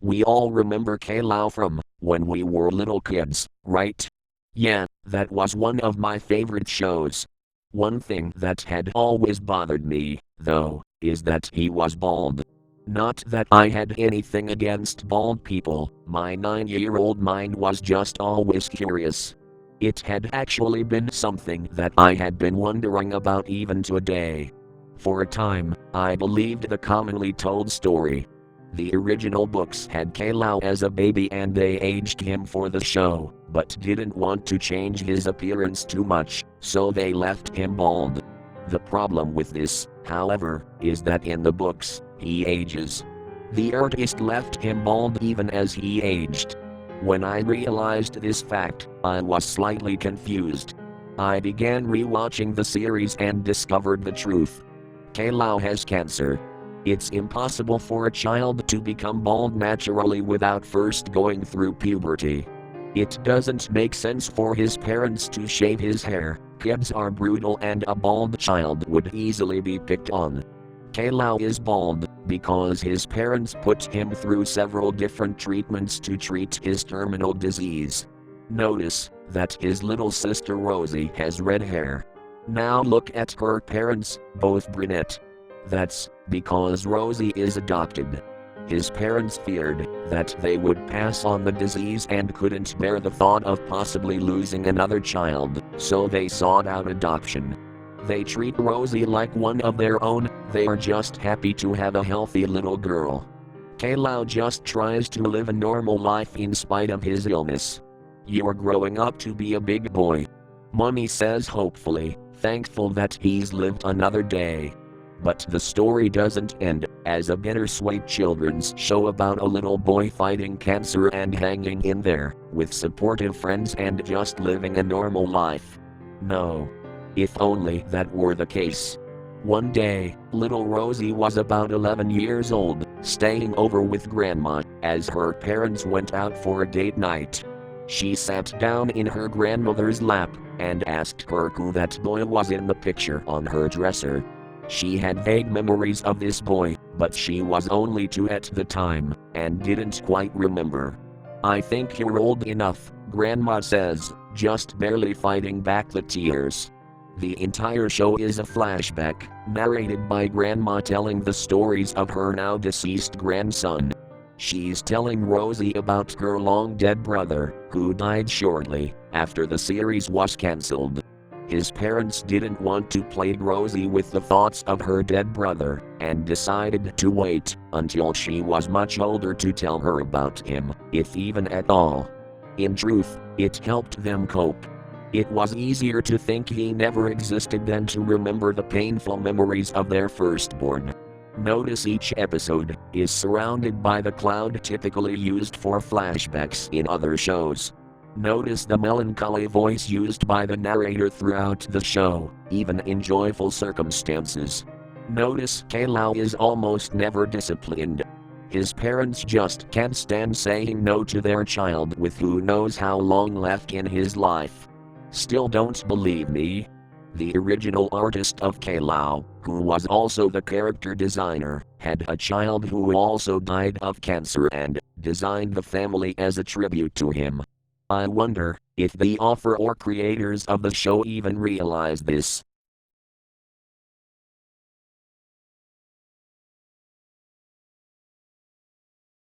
We all remember Caillou from when we were little kids, right? Yeah, that was one of my favorite shows. One thing that had always bothered me, though, is that he was bald. Not that I had anything against bald people, my 9-year-old mind was just always curious. It had actually been something that I had been wondering about even today. For a time, I believed the commonly told story. The original books had Caillou as a baby and they aged him for the show, but didn't want to change his appearance too much, so they left him bald. The problem with this, however, is that in the books, he ages. The artist left him bald even as he aged. When I realized this fact, I was slightly confused. I began rewatching the series and discovered the truth. Caillou has cancer. It's impossible for a child to become bald naturally without first going through puberty. It doesn't make sense for his parents to shave his hair. Kids are brutal and a bald child would easily be picked on. Caillou is bald because his parents put him through several different treatments to treat his terminal disease. Notice that his little sister Rosie has red hair. Now look at her parents, both brunette. That's because Rosie is adopted. His parents feared that they would pass on the disease and couldn't bear the thought of possibly losing another child, so they sought out adoption. They treat Rosie like one of their own, they are just happy to have a healthy little girl. Caillou just tries to live a normal life in spite of his illness. You're growing up to be a big boy. Mommy says hopefully, thankful that he's lived another day. But the story doesn't end as a bittersweet children's show about a little boy fighting cancer and hanging in there, with supportive friends and just living a normal life. No. If only that were the case. One day, little Rosie was about 11 years old, staying over with Grandma, as her parents went out for a date night. She sat down in her grandmother's lap, and asked her who that boy was in the picture on her dresser. She had vague memories of this boy, but she was only 2 at the time, and didn't quite remember. I think you're old enough, Grandma says, just barely fighting back the tears. The entire show is a flashback, narrated by Grandma telling the stories of her now deceased grandson. She's telling Rosie about her long-dead brother, who died shortly after the series was cancelled. His parents didn't want to plague Rosie with the thoughts of her dead brother, and decided to wait until she was much older to tell her about him, if even at all. In truth, it helped them cope. It was easier to think he never existed than to remember the painful memories of their firstborn. Notice each episode is surrounded by the cloud typically used for flashbacks in other shows. Notice the melancholy voice used by the narrator throughout the show, even in joyful circumstances. Notice Caillou is almost never disciplined. His parents just can't stand saying no to their child with who knows how long left in his life. Still don't believe me? The original artist of Caillou, who was also the character designer, had a child who also died of cancer and designed the family as a tribute to him. I wonder if the author or creators of the show even realized this.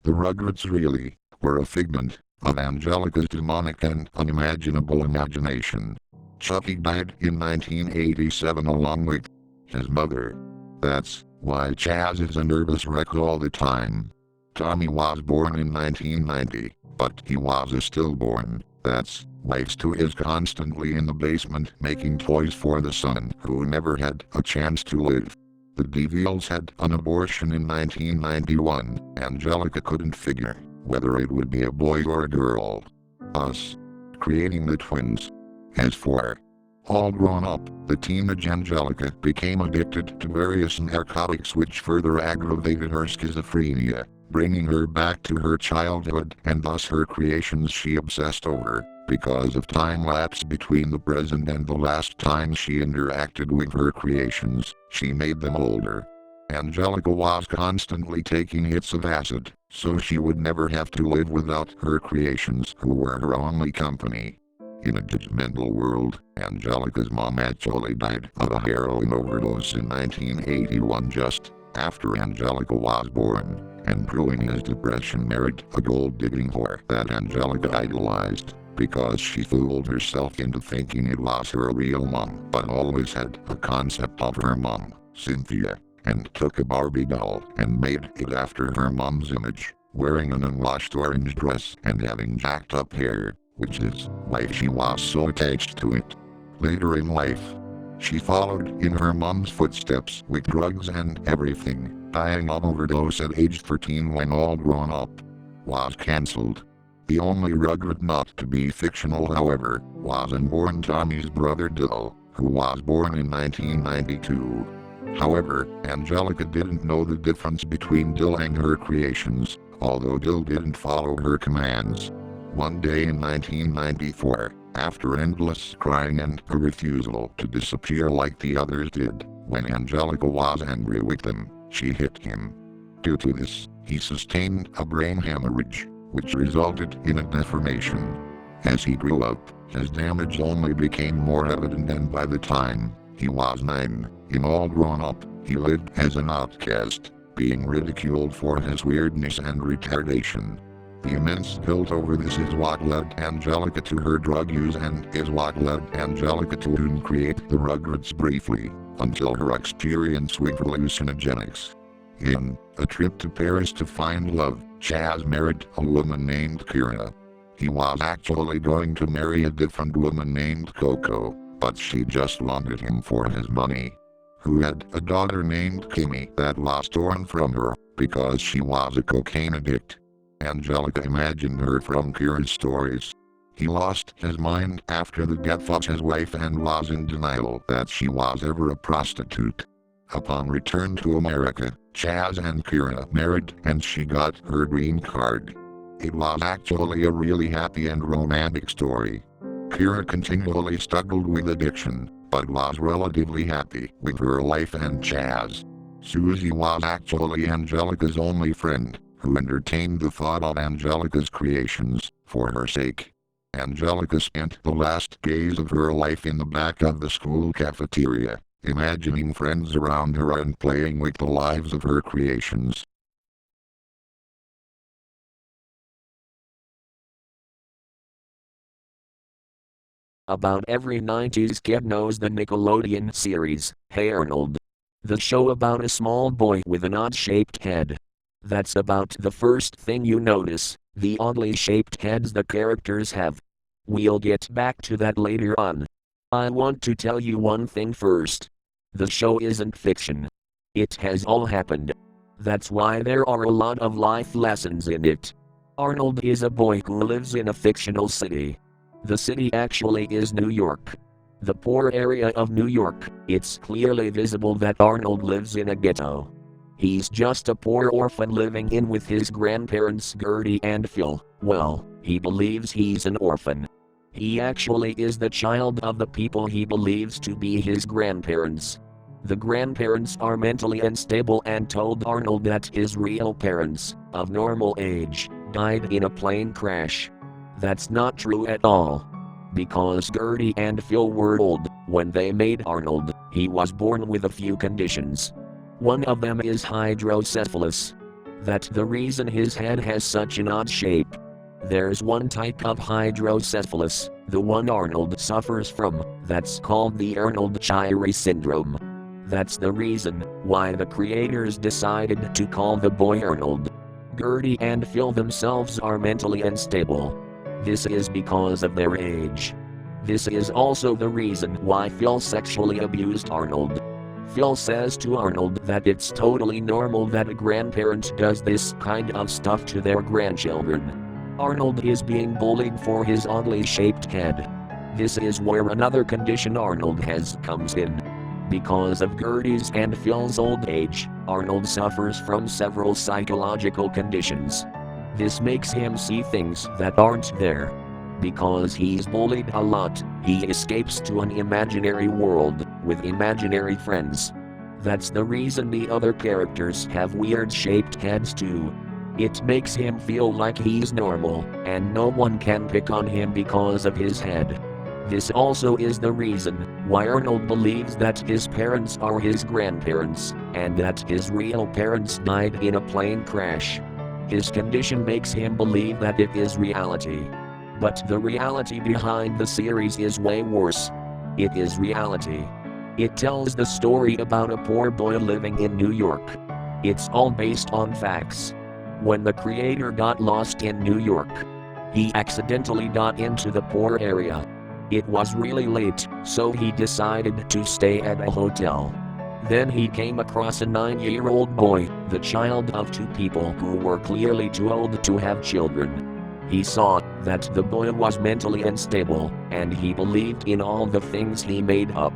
The Rugrats really were a figment of Angelica's demonic and unimaginable imagination. Chucky died in 1987 along with his mother. That's why Chaz is a nervous wreck all the time. Tommy was born in 1990, but he was a stillborn. That's why Stu is constantly in the basement making toys for the son who never had a chance to live. The DeVilles had an abortion in 1991. Angelica couldn't figure whether it would be a boy or a girl. Us creating the twins. As for all grown up, the teenage Angelica became addicted to various narcotics which further aggravated her schizophrenia, bringing her back to her childhood and thus her creations she obsessed over. Because of time lapse between the present and the last time she interacted with her creations, she made them older. Angelica was constantly taking hits of acid, so she would never have to live without her creations who were her only company. In a judgmental world, Angelica's mom actually died of a heroin overdose in 1981 just after Angelica was born, and Prue in his depression married a gold-digging whore that Angelica idolized because she fooled herself into thinking it was her real mom but always had a concept of her mom, Cynthia, and took a Barbie doll and made it after her mom's image, wearing an unwashed orange dress and having jacked up hair, which is why she was so attached to it. Later in life, she followed in her mom's footsteps with drugs and everything, dying of overdose at age 13 when All Grown Up was cancelled. The only Rugrat not to be fictional, however, was unborn Tommy's brother Dill, who was born in 1992. However, Angelica didn't know the difference between Dill and her creations, although Dill didn't follow her commands. One day in 1994, after endless crying and a refusal to disappear like the others did, when Angelica was angry with them, she hit him. Due to this, he sustained a brain hemorrhage, which resulted in a deformation. As he grew up, his damage only became more evident, and by the time he was 9, in All Grown Up, he lived as an outcast, being ridiculed for his weirdness and retardation. The immense guilt over this is what led Angelica to her drug use and is what led Angelica to create the Rugrats briefly, until her experience with hallucinogenics. In A Trip to Paris to Find Love, Chaz married a woman named Kira. He was actually going to marry a different woman named Coco, but she just wanted him for his money. Who had a daughter named Kimmy that was torn from her because she was a cocaine addict. Angelica imagined her from Kira's stories. He lost his mind after the death of his wife and was in denial that she was ever a prostitute. Upon return to America, Chaz and Kira married and she got her green card. It was actually a really happy and romantic story. Kira continually struggled with addiction, but was relatively happy with her life, and Chaz. Susie was actually Angelica's only friend, who entertained the thought of Angelica's creations for her sake. Angelica spent the last days of her life in the back of the school cafeteria, imagining friends around her and playing with the lives of her creations. About every 90s kid knows the Nickelodeon series, Hey Arnold. The show about a small boy with an odd-shaped head. That's about the first thing you notice, the oddly shaped heads the characters have. We'll get back to that later on. I want to tell you one thing first. The show isn't fiction. It has all happened. That's why there are a lot of life lessons in it. Arnold is a boy who lives in a fictional city. The city actually is New York. The poor area of New York. It's clearly visible that Arnold lives in a ghetto. He's just a poor orphan living in with his grandparents Gertie and Phil. Well, he believes he's an orphan. He actually is the child of the people he believes to be his grandparents. The grandparents are mentally unstable and told Arnold that his real parents, of normal age, died in a plane crash. That's not true at all. Because Gertie and Phil were old when they made Arnold, he was born with a few conditions. One of them is hydrocephalus. That's the reason his head has such an odd shape. There's one type of hydrocephalus, the one Arnold suffers from, that's called the Arnold-Chiari syndrome. That's the reason why the creators decided to call the boy Arnold. Gertie and Phil themselves are mentally unstable. This is because of their age. This is also the reason why Phil sexually abused Arnold. Phil says to Arnold that it's totally normal that a grandparent does this kind of stuff to their grandchildren. Arnold is being bullied for his oddly shaped head. This is where another condition Arnold has comes in. Because of Gertie's and Phil's old age, Arnold suffers from several psychological conditions. This makes him see things that aren't there. Because he's bullied a lot, he escapes to an imaginary world with imaginary friends. That's the reason the other characters have weird shaped heads too. It makes him feel like he's normal, and no one can pick on him because of his head. This also is the reason why Arnold believes that his parents are his grandparents, and that his real parents died in a plane crash. His condition makes him believe that it is reality. But the reality behind the series is way worse. It is reality. It tells the story about a poor boy living in New York. It's all based on facts. When the creator got lost in New York, he accidentally got into the poor area. It was really late, so he decided to stay at a hotel. Then he came across a 9-year-old boy, the child of two people who were clearly too old to have children. He saw that the boy was mentally unstable, and he believed in all the things he made up.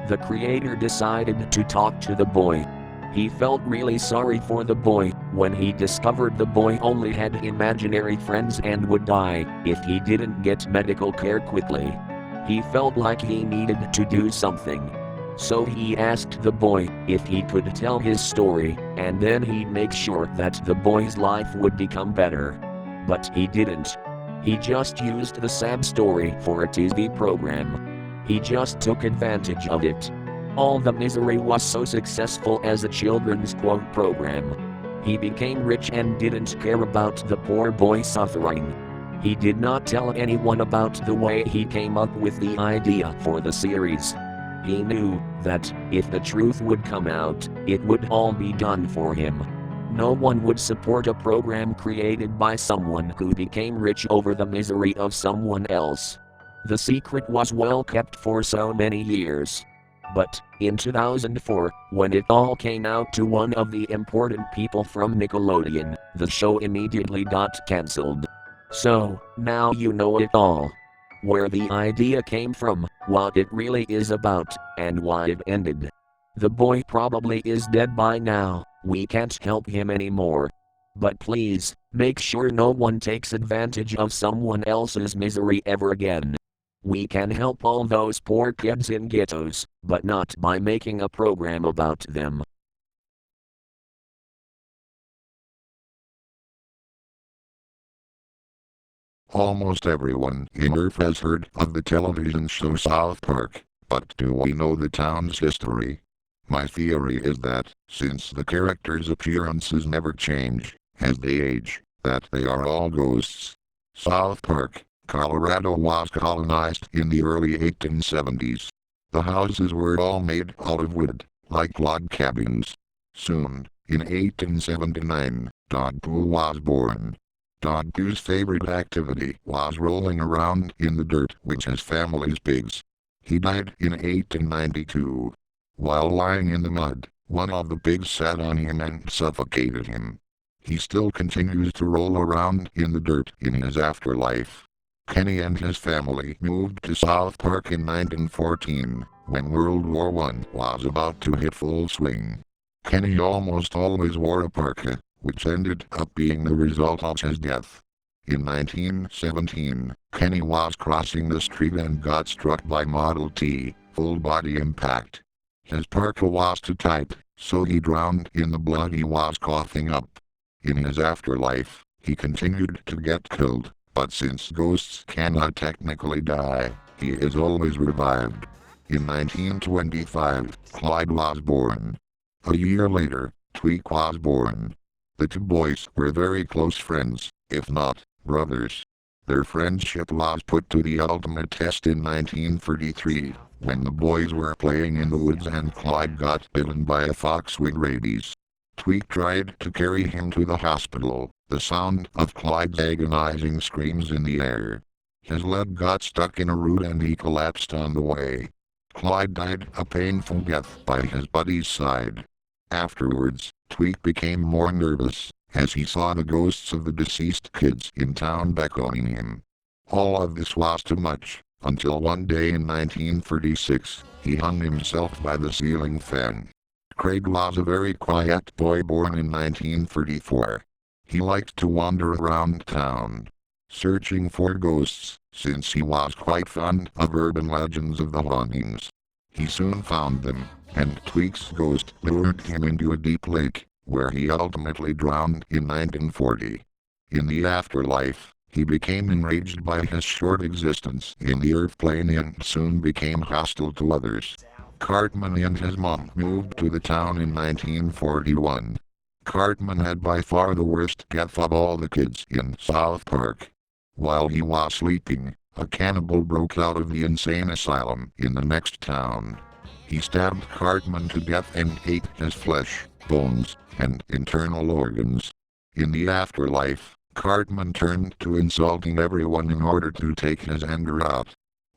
The creator decided to talk to the boy. He felt really sorry for the boy when he discovered the boy only had imaginary friends and would die if he didn't get medical care quickly. He felt like he needed to do something. So he asked the boy if he could tell his story, and then he'd make sure that the boy's life would become better. But he didn't. He just used the sad story for a TV program. He just took advantage of it. All the misery was so successful as a children's quote program. He became rich and didn't care about the poor boy suffering. He did not tell anyone about the way he came up with the idea for the series. He knew that if the truth would come out, it would all be done for him. No one would support a program created by someone who became rich over the misery of someone else. The secret was well kept for so many years. But, in 2004, when it all came out to one of the important people from Nickelodeon, the show immediately got cancelled. So, now you know it all. Where the idea came from, what it really is about, and why it ended. The boy probably is dead by now, we can't help him anymore. But please, make sure no one takes advantage of someone else's misery ever again. We can help all those poor kids in ghettos, but not by making a program about them. Almost everyone in Earth has heard of the television show South Park, but do we know the town's history? My theory is that, since the characters' appearances never change as they age, that they are all ghosts. South Park, Colorado was colonized in the early 1870s. The houses were all made out of wood, like log cabins. Soon, in 1879, Dog Pooh was born. Dog Pooh's favorite activity was rolling around in the dirt with his family's pigs. He died in 1892. While lying in the mud, one of the pigs sat on him and suffocated him. He still continues to roll around in the dirt in his afterlife. Kenny and his family moved to South Park in 1914, when World War I was about to hit full swing. Kenny almost always wore a parka, which ended up being the result of his death. In 1917, Kenny was crossing the street and got struck by Model T, full body impact. His parka was too tight, so he drowned in the blood he was coughing up. In his afterlife, he continued to get killed. But since ghosts cannot technically die, he is always revived. In 1925, Clyde was born. A year later, Tweek was born. The two boys were very close friends, if not brothers. Their friendship was put to the ultimate test in 1933, when the boys were playing in the woods and Clyde got bitten by a fox with rabies. Tweek tried to carry him to the hospital, the sound of Clyde's agonizing screams in the air. His leg got stuck in a root and he collapsed on the way. Clyde died a painful death by his buddy's side. Afterwards, Tweek became more nervous, as he saw the ghosts of the deceased kids in town beckoning him. All of this was too much, until one day in 1936, he hung himself by the ceiling fan. Craig was a very quiet boy born in 1934. He liked to wander around town, searching for ghosts, since he was quite fond of urban legends of the hauntings. He soon found them. and Tweek's ghost lured him into a deep lake, where he ultimately drowned in 1940. In the afterlife, he became enraged by his short existence in the Earth plane and soon became hostile to others. Cartman and his mom moved to the town in 1941. Cartman had by far the worst death of all the kids in South Park. While he was sleeping, a cannibal broke out of the insane asylum in the next town. He stabbed Cartman to death and ate his flesh, bones, and internal organs. In the afterlife, Cartman turned to insulting everyone in order to take his anger out.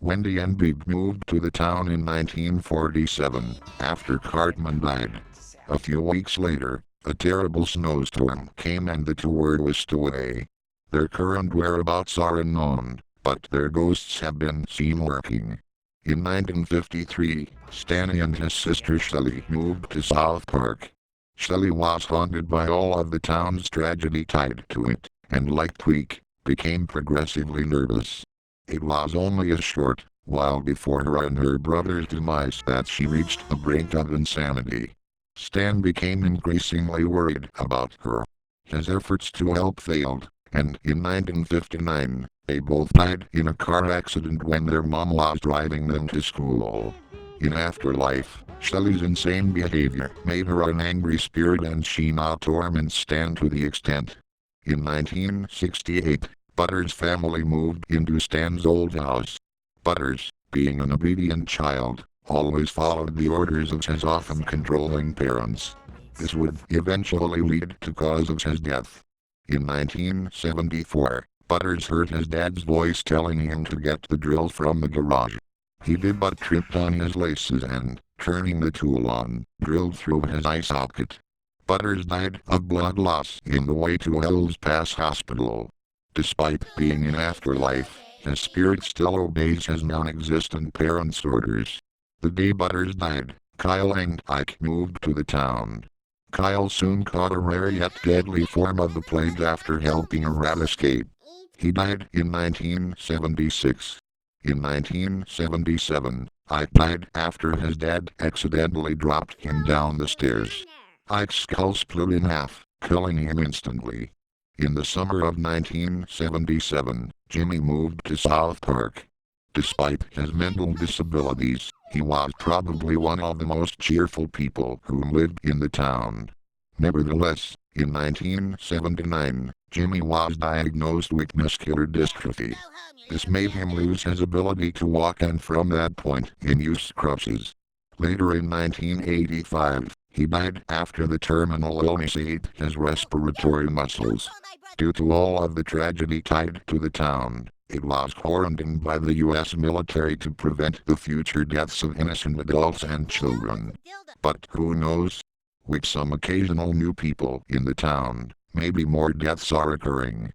Wendy and Beeb moved to the town in 1947, after Cartman died. A few weeks later, a terrible snowstorm came and the two were whisked away. Their current whereabouts are unknown, but their ghosts have been seen working. In 1953, Stanley and his sister Shelley moved to South Park. Shelley was haunted by all of the town's tragedy tied to it, and like Tweek, became progressively nervous. It was only a short while before her and her brother's demise that she reached the brink of insanity. Stan became increasingly worried about her. His efforts to help failed, and in 1959, they both died in a car accident when their mom was driving them to school. In afterlife, Shelley's insane behavior made her an angry spirit and she now torments Stan to the extent. In 1968, Butters' family moved into Stan's old house. Butters, being an obedient child, always followed the orders of his often controlling parents. This would eventually lead to cause of his death. In 1974, Butters heard his dad's voice telling him to get the drill from the garage. He did but tripped on his laces and, turning the tool on, drilled through his eye socket. Butters died of blood loss in the way to Hell's Pass Hospital. Despite being in afterlife, his spirit still obeys his non-existent parents' orders. The day Butters died, Kyle and Ike moved to the town. Kyle soon caught a rare yet deadly form of the plague after helping a rat escape. He died in 1976. In 1977, Ike died after his dad accidentally dropped him down the stairs. Ike's skull split in half, killing him instantly. In the summer of 1977, Jimmy moved to South Park. Despite his mental disabilities, he was probably one of the most cheerful people who lived in the town. Nevertheless, in 1979, Jimmy was diagnosed with muscular dystrophy. This made him lose his ability to walk and from that point in use crutches. Later in 1985, he died after the terminal illness ate his respiratory muscles. Due to all of the tragedy tied to the town, it was quarantined by the U.S. military to prevent the future deaths of innocent adults and children. But who knows? With some occasional new people in the town, maybe more deaths are occurring.